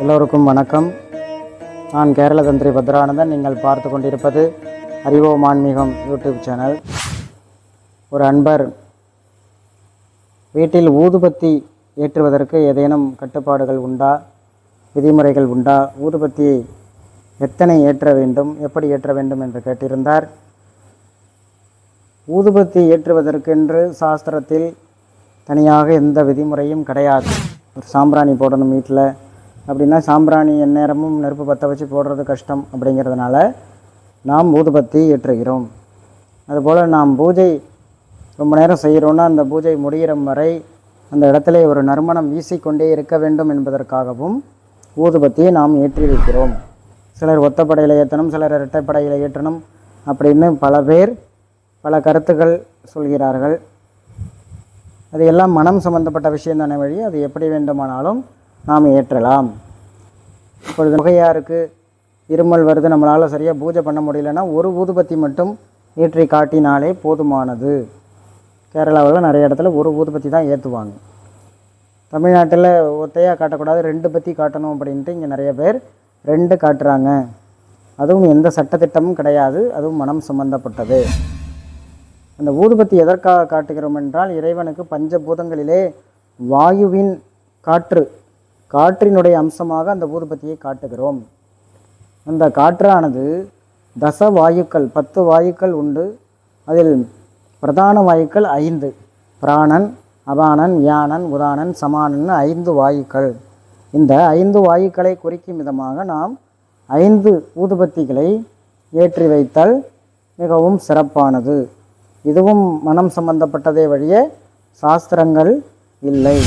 எல்லோருக்கும் வணக்கம். நான் கேரள தந்திரி பத்ரானந்தன். நீங்கள் பார்த்து கொண்டிருப்பது அறிவோம் ஆன்மீகம் யூடியூப் சேனல். ஒரு அன்பர் வீட்டில் ஊதுபத்தி ஏற்றுவதற்கு ஏதேனும் கட்டுப்பாடுகள் உண்டா, விதிமுறைகள் உண்டா, ஊதுபத்தியை எத்தனை ஏற்ற வேண்டும், எப்படி ஏற்ற வேண்டும் என்று கேட்டிருந்தார். ஊதுபத்தி ஏற்றுவதற்கென்று சாஸ்திரத்தில் தனியாக எந்த விதிமுறையும் கிடையாது. ஒரு சாம்பிராணி போடணும் வீட்டில் அப்படின்னா, சாம்பிராணி எந்நேரமும் நெருப்பு பற்ற வச்சு போடுறது கஷ்டம். அப்படிங்கிறதுனால நாம் ஊதுபத்தி ஏற்றுகிறோம். அதுபோல் நாம் பூஜை ரொம்ப நேரம் செய்கிறோன்னா அந்த பூஜை முடிகிற வரை அந்த இடத்துல ஒரு நறுமணம் வீசிக்கொண்டே இருக்க வேண்டும் என்பதற்காகவும் ஊதுபத்தியை நாம் ஏற்றி வைக்கிறோம். சிலர் ஒத்தப்படையில் ஏற்றணும், சிலர் இரட்டைப்படையில் ஏற்றணும் அப்படின்னு பல பேர் பல கருத்துக்கள் சொல்கிறார்கள். அது எல்லாம் மனம் சம்பந்தப்பட்ட விஷயம் தானே வழி. அது எப்படி வேண்டுமானாலும் நாம் ஏற்றலாம். இப்பொழுது புகையாருக்கு இருமல் வருது, நம்மளால் சரியாக பூஜை பண்ண முடியலன்னா ஒரு ஊதுபத்தி மட்டும் ஏற்றி காட்டினாலே போதுமானது. கேரளாவில் நிறைய இடத்துல ஒரு ஊதுபத்தி தான் ஏற்றுவாங்க. தமிழ்நாட்டில் ஒத்தையாக காட்டக்கூடாது, 2 பத்தி காட்டணும் அப்படின்ட்டு இங்கே நிறைய பேர் 2 காட்டுறாங்க. அதுவும் எந்த சட்டத்திட்டமும் கிடையாது, அதுவும் மனம் சம்பந்தப்பட்டது. அந்த ஊதுபத்தி எதற்காக காட்டுகிறோம் என்றால், இறைவனுக்கு பஞ்சபூதங்களிலே வாயுவின் காற்றினுடைய அம்சமாக அந்த ஊதுபத்தியை காட்டுகிறோம். அந்த காற்றானது தச வாயுக்கள், 10 வாயுக்கள் உண்டு. அதில் பிரதான வாயுக்கள் 5: பிராணன், அபானன், வியானன், உதானன், சமானன் 5 வாயுக்கள். இந்த 5 வாயுக்களை குறிக்கும் விதமாக நாம் 5 ஊதுபத்திகளை ஏற்றி வைத்தல் மிகவும் சிறப்பானது. இதுவும் மனம் சம்பந்தப்பட்டதே வழிய சாஸ்திரங்கள் இல்லை.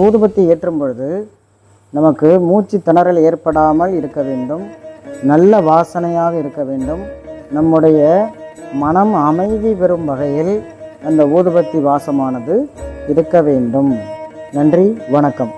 ஊதுபத்தி ஏற்றும் பொழுது நமக்கு மூச்சு திணறல் ஏற்படாமல் இருக்க வேண்டும், நல்ல வாசனையாக இருக்க வேண்டும், நம்முடைய மனம் அமைதி பெறும் வகையில் அந்த ஊதுபத்தி வாசமானது இருக்க வேண்டும். நன்றி, வணக்கம்.